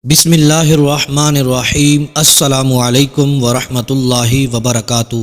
بسم اللہ الرحمن الرحیم۔ السلام علیکم ورحمۃ اللہ وبرکاتہ۔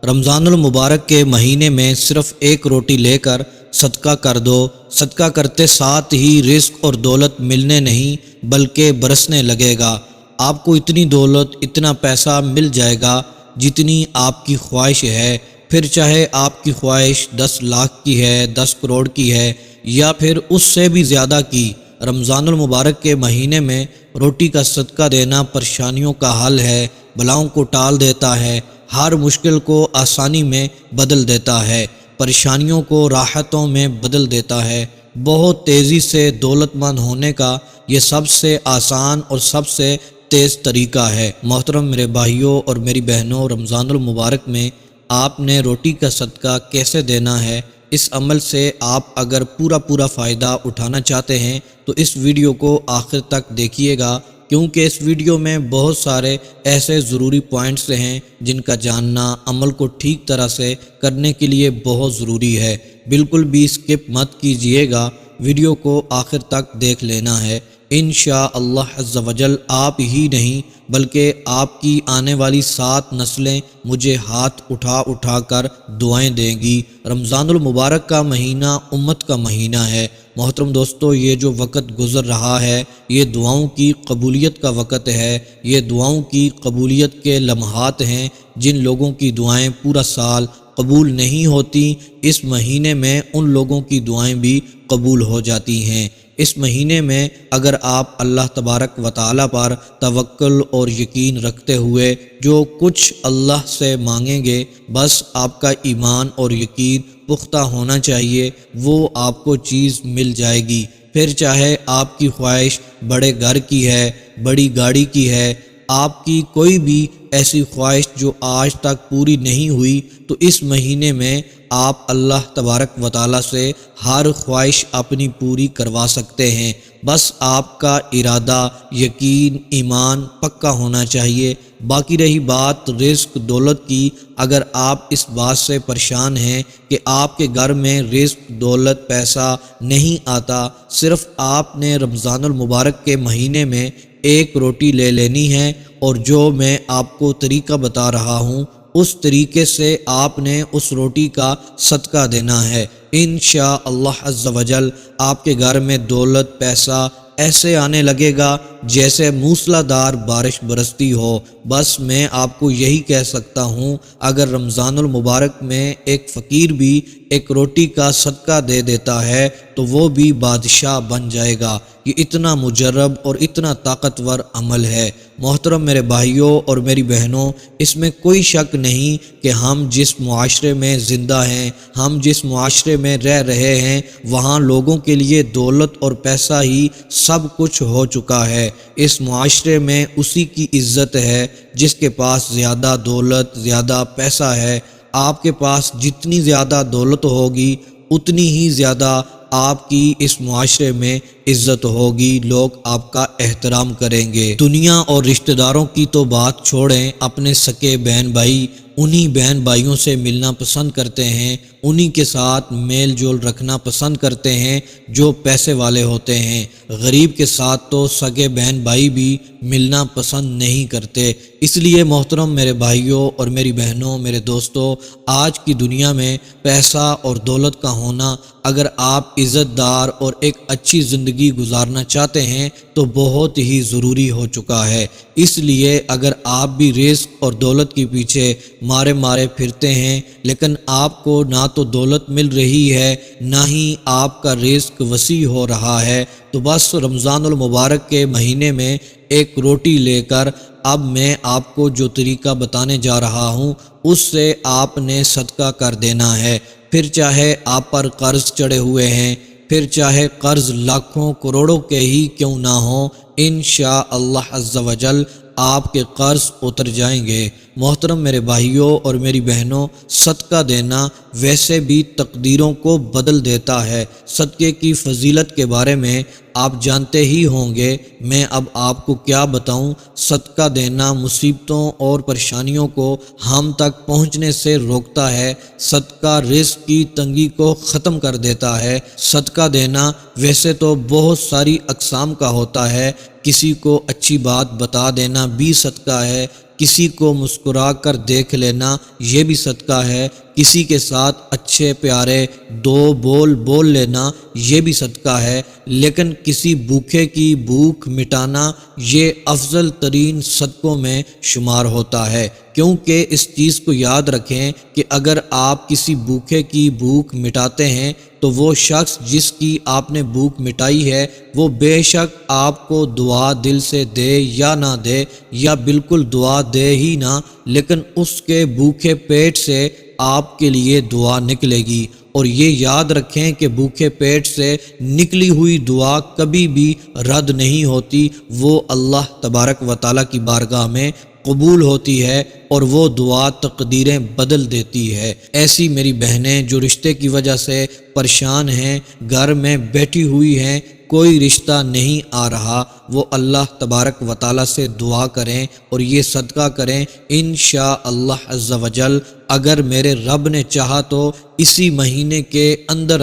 رمضان المبارک کے مہینے میں صرف ایک روٹی لے کر صدقہ کر دو۔ صدقہ کرتے ساتھ ہی رزق اور دولت ملنے نہیں بلکہ برسنے لگے گا۔ آپ کو اتنی دولت، اتنا پیسہ مل جائے گا جتنی آپ کی خواہش ہے، پھر چاہے آپ کی خواہش 10 لاکھ کی ہے، 10 کروڑ کی ہے یا پھر اس سے بھی زیادہ کی۔ رمضان المبارک کے مہینے میں روٹی کا صدقہ دینا پریشانیوں کا حل ہے، بلاؤں کو ٹال دیتا ہے، ہر مشکل کو آسانی میں بدل دیتا ہے، پریشانیوں کو راحتوں میں بدل دیتا ہے۔ بہت تیزی سے دولت مند ہونے کا یہ سب سے آسان اور سب سے تیز طریقہ ہے۔ محترم میرے بھائیوں اور میری بہنوں، رمضان المبارک میں آپ نے روٹی کا صدقہ کیسے دینا ہے، اس عمل سے آپ اگر پورا فائدہ اٹھانا چاہتے ہیں تو اس ویڈیو کو آخر تک دیکھیے گا، کیونکہ اس ویڈیو میں بہت سارے ایسے ضروری پوائنٹس ہیں جن کا جاننا عمل کو ٹھیک طرح سے کرنے کے لیے بہت ضروری ہے۔ بالکل بھی اسکپ مت کیجیے گا، ویڈیو کو آخر تک دیکھ لینا ہے۔ انشاءاللہ عز و جل آپ ہی نہیں بلکہ آپ کی آنے والی 7 نسلیں مجھے ہاتھ اٹھا کر دعائیں دیں گی۔ رمضان المبارک کا مہینہ امت کا مہینہ ہے۔ محترم دوستو، یہ جو وقت گزر رہا ہے یہ دعاؤں کی قبولیت کا وقت ہے، یہ دعاؤں کی قبولیت کے لمحات ہیں۔ جن لوگوں کی دعائیں پورا سال قبول نہیں ہوتی، اس مہینے میں ان لوگوں کی دعائیں بھی قبول ہو جاتی ہیں۔ اس مہینے میں اگر آپ اللہ تبارک و تعالیٰ پر توکل اور یقین رکھتے ہوئے جو کچھ اللہ سے مانگیں گے، بس آپ کا ایمان اور یقین پختہ ہونا چاہیے، وہ آپ کو چیز مل جائے گی۔ پھر چاہے آپ کی خواہش بڑے گھر کی ہے، بڑی گاڑی کی ہے، آپ کی کوئی بھی ایسی خواہش جو آج تک پوری نہیں ہوئی، تو اس مہینے میں آپ اللہ تبارک و تعالیٰ سے ہر خواہش اپنی پوری کروا سکتے ہیں۔ بس آپ کا ارادہ، یقین، ایمان پکا ہونا چاہیے۔ باقی رہی بات رزق دولت کی، اگر آپ اس بات سے پریشان ہیں کہ آپ کے گھر میں رزق دولت پیسہ نہیں آتا، صرف آپ نے رمضان المبارک کے مہینے میں ایک روٹی لے لینی ہے، اور جو میں آپ کو طریقہ بتا رہا ہوں اس طریقے سے آپ نے اس روٹی کا صدقہ دینا ہے۔ انشاءاللہ عز و جل آپ کے گھر میں دولت، پیسہ ایسے آنے لگے گا جیسے موسلا دھار بارش برستی ہو۔ بس میں آپ کو یہی کہہ سکتا ہوں، اگر رمضان المبارک میں ایک فقیر بھی ایک روٹی کا صدقہ دے دیتا ہے تو وہ بھی بادشاہ بن جائے گا۔ یہ اتنا مجرب اور اتنا طاقتور عمل ہے۔ محترم میرے بھائیوں اور میری بہنوں، اس میں کوئی شک نہیں کہ ہم جس معاشرے میں زندہ ہیں، ہم جس معاشرے میں رہ رہے ہیں، وہاں لوگوں کے لیے دولت اور پیسہ ہی سب کچھ ہو چکا ہے۔ اس معاشرے میں اسی کی عزت ہے جس کے پاس زیادہ دولت، زیادہ پیسہ ہے۔ آپ کے پاس جتنی زیادہ دولت ہوگی اتنی ہی زیادہ آپ کی اس معاشرے میں عزت ہوگی، لوگ آپ کا احترام کریں گے۔ دنیا اور رشتہ داروں کی تو بات چھوڑیں، اپنے سکے بہن بھائی انہی بہن بھائیوں سے ملنا پسند کرتے ہیں، انہی کے ساتھ میل جول رکھنا پسند کرتے ہیں جو پیسے والے ہوتے ہیں۔ غریب کے ساتھ تو سگے بہن بھائی بھی ملنا پسند نہیں کرتے۔ اس لیے محترم میرے بھائیوں اور میری بہنوں، میرے دوستوں، آج کی دنیا میں پیسہ اور دولت کا ہونا، اگر آپ عزت دار اور ایک اچھی زندگی گزارنا چاہتے ہیں تو بہت ہی ضروری ہو چکا ہے۔ اس لیے اگر آپ بھی رزق اور دولت کے پیچھے مارے پھرتے ہیں، لیکن آپ کو نہ تو دولت مل رہی ہے نہ ہی آپ کا رزق وسیع ہو رہا ہے، تو بس رمضان المبارک کے مہینے میں ایک روٹی لے کر اب میں آپ کو جو طریقہ بتانے جا رہا ہوں اس سے آپ نے صدقہ کر دینا ہے۔ پھر چاہے آپ پر قرض چڑھے ہوئے ہیں، پھر چاہے قرض لاکھوں کروڑوں کے ہی کیوں نہ ہوں، انشاءاللہ عز و جل آپ کے قرض اتر جائیں گے۔ محترم میرے بھائیوں اور میری بہنوں، صدقہ دینا ویسے بھی تقدیروں کو بدل دیتا ہے۔ صدقے کی فضیلت کے بارے میں آپ جانتے ہی ہوں گے، میں اب آپ کو کیا بتاؤں۔ صدقہ دینا مصیبتوں اور پریشانیوں کو ہم تک پہنچنے سے روکتا ہے۔ صدقہ رزق کی تنگی کو ختم کر دیتا ہے۔ صدقہ دینا ویسے تو بہت ساری اقسام کا ہوتا ہے، کسی کو اچھی بات بتا دینا بھی صدقہ ہے، کسی کو مسکرا کر دیکھ لینا یہ بھی صدقہ ہے، کسی کے ساتھ اچھے پیارے دو بول بول لینا یہ بھی صدقہ ہے، لیکن کسی بھوکے کی بھوک مٹانا یہ افضل ترین صدقوں میں شمار ہوتا ہے۔ کیونکہ اس چیز کو یاد رکھیں کہ اگر آپ کسی بھوکے کی بھوک مٹاتے ہیں تو وہ شخص جس کی آپ نے بھوک مٹائی ہے وہ بے شک آپ کو دعا دل سے دے یا نہ دے، یا بالکل دعا دے ہی نہ، لیکن اس کے بھوکے پیٹ سے آپ کے لیے دعا نکلے گی۔ اور یہ یاد رکھیں کہ بھوکے پیٹ سے نکلی ہوئی دعا کبھی بھی رد نہیں ہوتی، وہ اللہ تبارک و تعالیٰ کی بارگاہ میں قبول ہوتی ہے اور وہ دعا تقدیریں بدل دیتی ہے۔ ایسی میری بہنیں جو رشتے کی وجہ سے پریشان ہیں، گھر میں بیٹھی ہوئی ہیں، کوئی رشتہ نہیں آ رہا، وہ اللہ تبارک و تعالیٰ سے دعا کریں اور یہ صدقہ کریں، انشاءاللہ عز و جل اگر میرے رب نے چاہا تو اسی مہینے کے اندر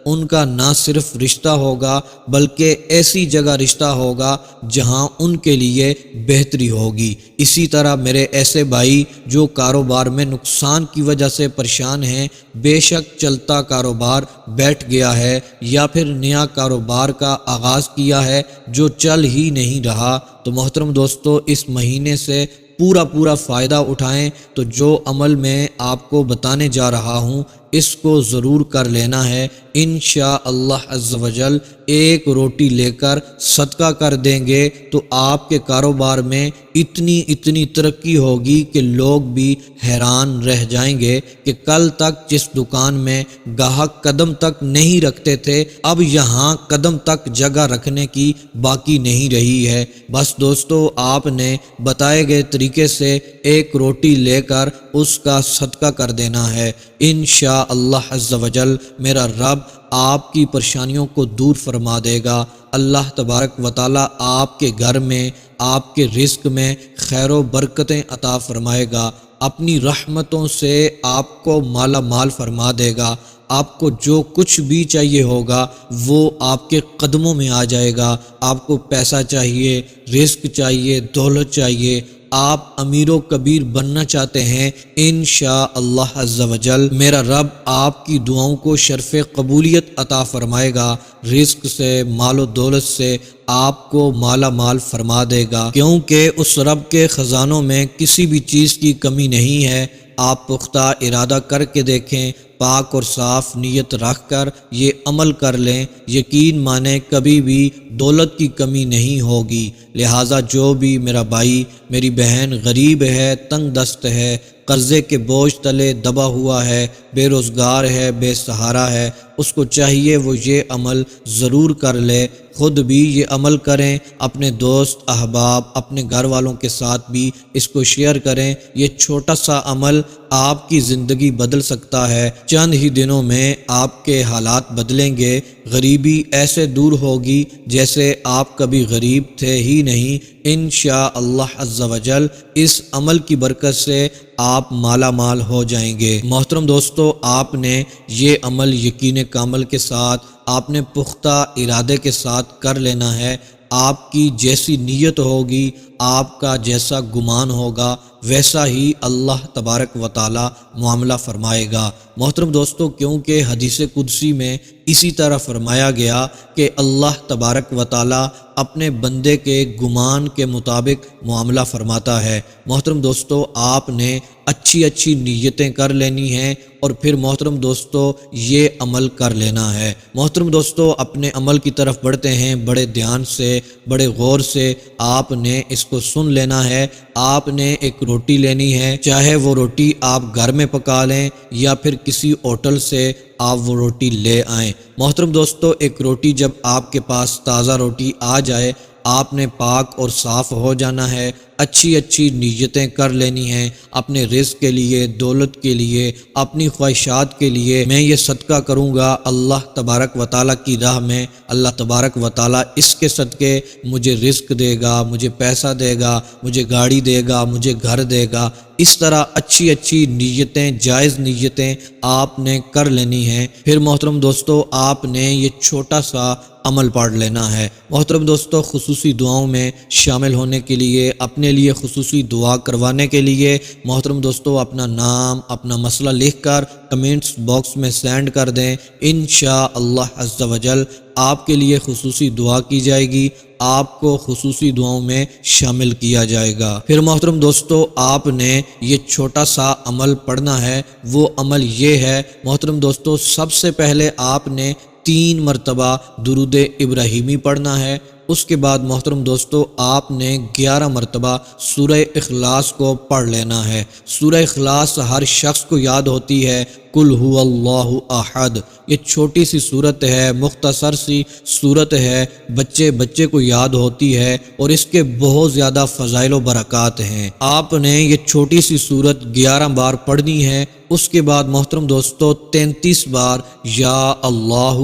ان کا نہ صرف رشتہ ہوگا بلکہ ایسی جگہ رشتہ ہوگا جہاں ان کے لیے بہتری ہوگی۔ اسی طرح میرے ایسے بھائی جو کاروبار میں نقصان کی وجہ سے پریشان ہیں، بے شک چلتا کاروبار بیٹھ گیا ہے یا پھر نیا کاروبار کا آغاز کیا ہے جو چل ہی نہیں رہا، تو محترم دوستو اس مہینے سے پورا فائدہ اٹھائیں۔ تو جو عمل میں آپ کو بتانے جا رہا ہوں اس کو ضرور کر لینا ہے، انشاءاللہ عز و جل ایک روٹی لے کر صدقہ کر دیں گے تو آپ کے کاروبار میں اتنی ترقی ہوگی کہ لوگ بھی حیران رہ جائیں گے کہ کل تک جس دکان میں گاہک قدم تک نہیں رکھتے تھے اب یہاں قدم تک جگہ رکھنے کی باقی نہیں رہی ہے۔ بس دوستو آپ نے بتائے گئے طریقے سے ایک روٹی لے کر اس کا صدقہ کر دینا ہے، انشاءاللہ عز و جل میرا رب آپ کی پریشانیوں کو دور فرما دے گا۔ اللہ تبارک و تعالیٰ آپ کے گھر میں، آپ کے رزق میں خیر و برکتیں عطا فرمائے گا، اپنی رحمتوں سے آپ کو مالا مال فرما دے گا۔ آپ کو جو کچھ بھی چاہیے ہوگا وہ آپ کے قدموں میں آ جائے گا۔ آپ کو پیسہ چاہیے، رزق چاہیے، دولت چاہیے، آپ امیر و کبیر بننا چاہتے ہیں، انشاءاللہ عز و جل میرا رب آپ کی دعاؤں کو شرف قبولیت عطا فرمائے گا، رزق سے، مال و دولت سے آپ کو مالا مال فرما دے گا، کیونکہ اس رب کے خزانوں میں کسی بھی چیز کی کمی نہیں ہے۔ آپ پختہ ارادہ کر کے دیکھیں، پاک اور صاف نیت رکھ کر یہ عمل کر لیں، یقین مانیں کبھی بھی دولت کی کمی نہیں ہوگی۔ لہٰذا جو بھی میرا بھائی میری بہن غریب ہے، تنگ دست ہے، قرضے کے بوجھ تلے دبا ہوا ہے، بے روزگار ہے، بے سہارا ہے، اس کو چاہیے وہ یہ عمل ضرور کر لے، خود بھی یہ عمل کریں، اپنے دوست احباب اپنے گھر والوں کے ساتھ بھی اس کو شیئر کریں۔ یہ چھوٹا سا عمل آپ کی زندگی بدل سکتا ہے، چند ہی دنوں میں آپ کے حالات بدلیں گے، غریبی ایسے دور ہوگی جیسے آپ کبھی غریب تھے ہی نہیں۔ انشاءاللہ عز و جل اس عمل کی برکت سے آپ مالا مال ہو جائیں گے۔ محترم دوستو آپ نے یہ عمل یقین کامل کے ساتھ، آپ نے پختہ ارادے کے ساتھ کر لینا ہے۔ آپ کی جیسی نیت ہوگی، آپ کا جیسا گمان ہوگا ویسا ہی اللہ تبارک و تعالی معاملہ فرمائے گا۔ محترم دوستو کیونکہ حدیث قدسی میں اسی طرح فرمایا گیا کہ اللہ تبارک و تعالی اپنے بندے کے گمان کے مطابق معاملہ فرماتا ہے۔ محترم دوستو آپ نے اچھی نیتیں کر لینی ہیں اور پھر محترم دوستو یہ عمل کر لینا ہے۔ محترم دوستو اپنے عمل کی طرف بڑھتے ہیں، بڑے دھیان سے، بڑے غور سے آپ نے اس کو سن لینا ہے۔ آپ نے ایک روٹی لینی ہے، چاہے وہ روٹی آپ گھر میں پکا لیں یا پھر کسی ہوٹل سے آپ وہ روٹی لے آئیں۔ محترم دوستو ایک روٹی جب آپ کے پاس تازہ روٹی آ جائے، آپ نے پاک اور صاف ہو جانا ہے، اچھی اچھی نیتیں کر لینی ہیں اپنے رزق کے لیے، دولت کے لیے، اپنی خواہشات کے لیے۔ میں یہ صدقہ کروں گا اللہ تبارک و تعالیٰ کی راہ میں، اللہ تبارک و تعالیٰ اس کے صدقے مجھے رزق دے گا، مجھے پیسہ دے گا، مجھے گاڑی دے گا، مجھے گھر دے گا۔ اس طرح اچھی اچھی نیتیں، جائز نیتیں آپ نے کر لینی ہیں۔ پھر محترم دوستو آپ نے یہ چھوٹا سا عمل پڑھ لینا ہے۔ محترم دوستو خصوصی دعاؤں میں شامل ہونے کے لیے، اپنے لیے خصوصی دعا کروانے کے لیے محترم دوستو اپنا نام، اپنا مسئلہ لکھ کر کمنٹس باکس میں سینڈ کر دیں۔ انشاءاللہ عز و جل آپ کے لیے خصوصی دعا کی جائے گی، آپ کو خصوصی دعاؤں میں شامل کیا جائے گا۔ پھر محترم دوستو آپ نے یہ چھوٹا سا عمل پڑھنا ہے۔ وہ عمل یہ ہے محترم دوستو، سب سے پہلے آپ نے 3 مرتبہ درود ابراہیمی پڑھنا ہے۔ اس کے بعد محترم دوستو آپ نے 11 مرتبہ سورہ اخلاص کو پڑھ لینا ہے۔ سورہ اخلاص ہر شخص کو یاد ہوتی ہے، قل هو اللہ احد۔ یہ چھوٹی سی صورت ہے، مختصر سی صورت ہے، بچے کو یاد ہوتی ہے اور اس کے بہت زیادہ فضائل و برکات ہیں۔ آپ نے یہ چھوٹی سی صورت 11 بار پڑھنی ہے۔ اس کے بعد محترم دوستو 33 بار یا اللہ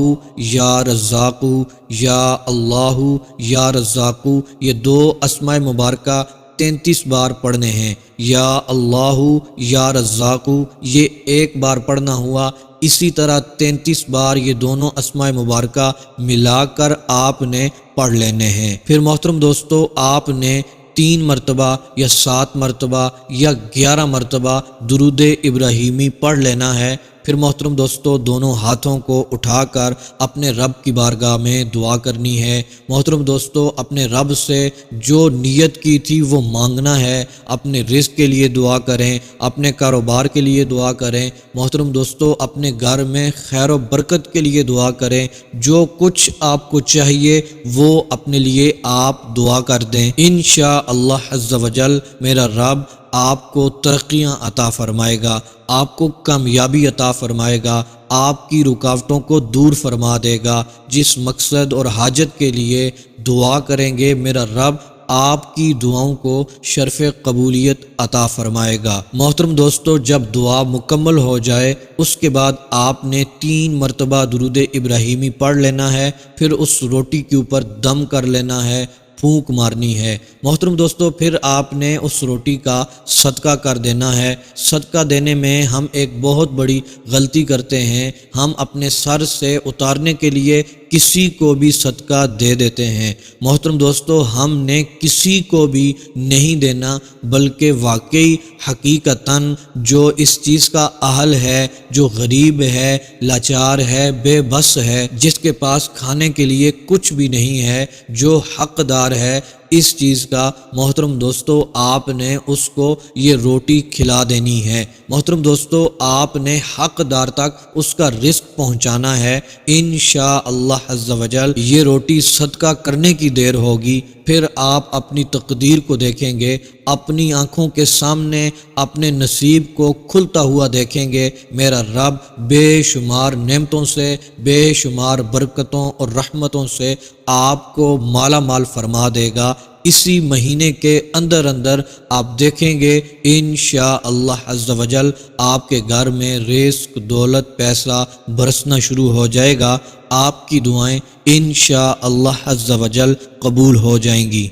یا رزاق، یا اللہ یا رزاق، یہ 2 اسماء مبارکہ 33 بار پڑھنے ہیں۔ یا اللہ یا رزاق یہ 1 بار پڑھنا ہوا، اسی طرح 33 بار یہ دونوں اسماء مبارکہ ملا کر آپ نے پڑھ لینے ہیں۔ پھر محترم دوستو آپ نے 3 مرتبہ یا 7 مرتبہ یا 11 مرتبہ درود ابراہیمی پڑھ لینا ہے۔ پھر محترم دوستو دونوں ہاتھوں کو اٹھا کر اپنے رب کی بارگاہ میں دعا کرنی ہے۔ محترم دوستو اپنے رب سے جو نیت کی تھی وہ مانگنا ہے۔ اپنے رزق کے لیے دعا کریں، اپنے کاروبار کے لیے دعا کریں۔ محترم دوستو اپنے گھر میں خیر و برکت کے لیے دعا کریں۔ جو کچھ آپ کو چاہیے وہ اپنے لیے آپ دعا کر دیں۔ انشاءاللہ عز و جل میرا رب آپ کو ترقیاں عطا فرمائے گا، آپ کو کامیابی عطا فرمائے گا، آپ کی رکاوٹوں کو دور فرما دے گا۔ جس مقصد اور حاجت کے لیے دعا کریں گے میرا رب آپ کی دعاؤں کو شرف قبولیت عطا فرمائے گا۔ محترم دوستو جب دعا مکمل ہو جائے اس کے بعد آپ نے 3 مرتبہ درود ابراہیمی پڑھ لینا ہے۔ پھر اس روٹی کے اوپر دم کر لینا ہے، پھونک مارنی ہے۔ محترم دوستو پھر آپ نے اس روٹی کا صدقہ کر دینا ہے۔ صدقہ دینے میں ہم ایک بہت بڑی غلطی کرتے ہیں، ہم اپنے سر سے اتارنے کے لیے کسی کو بھی صدقہ دے دیتے ہیں۔ محترم دوستو ہم نے کسی کو بھی نہیں دینا، بلکہ واقعی حقیقتاً جو اس چیز کا اہل ہے، جو غریب ہے، لاچار ہے، بے بس ہے، جس کے پاس کھانے کے لیے کچھ بھی نہیں ہے، جو حقدار ہے اس چیز کا، محترم دوستو آپ نے اس کو یہ روٹی کھلا دینی ہے۔ محترم دوستو آپ نے حقدار تک اس کا رزق پہنچانا ہے۔ انشاءاللہ عز و جل یہ روٹی صدقہ کرنے کی دیر ہوگی، پھر آپ اپنی تقدیر کو دیکھیں گے، اپنی آنکھوں کے سامنے اپنے نصیب کو کھلتا ہوا دیکھیں گے۔ میرا رب بے شمار نعمتوں سے، بے شمار برکتوں اور رحمتوں سے آپ کو مالا مال فرما دے گا۔ اسی مہینے کے اندر آپ دیکھیں گے انشاءاللہ عز و جل آپ کے گھر میں رزق، دولت، پیسہ برسنا شروع ہو جائے گا۔ آپ کی دعائیں انشاءاللہ عز و جل قبول ہو جائیں گی۔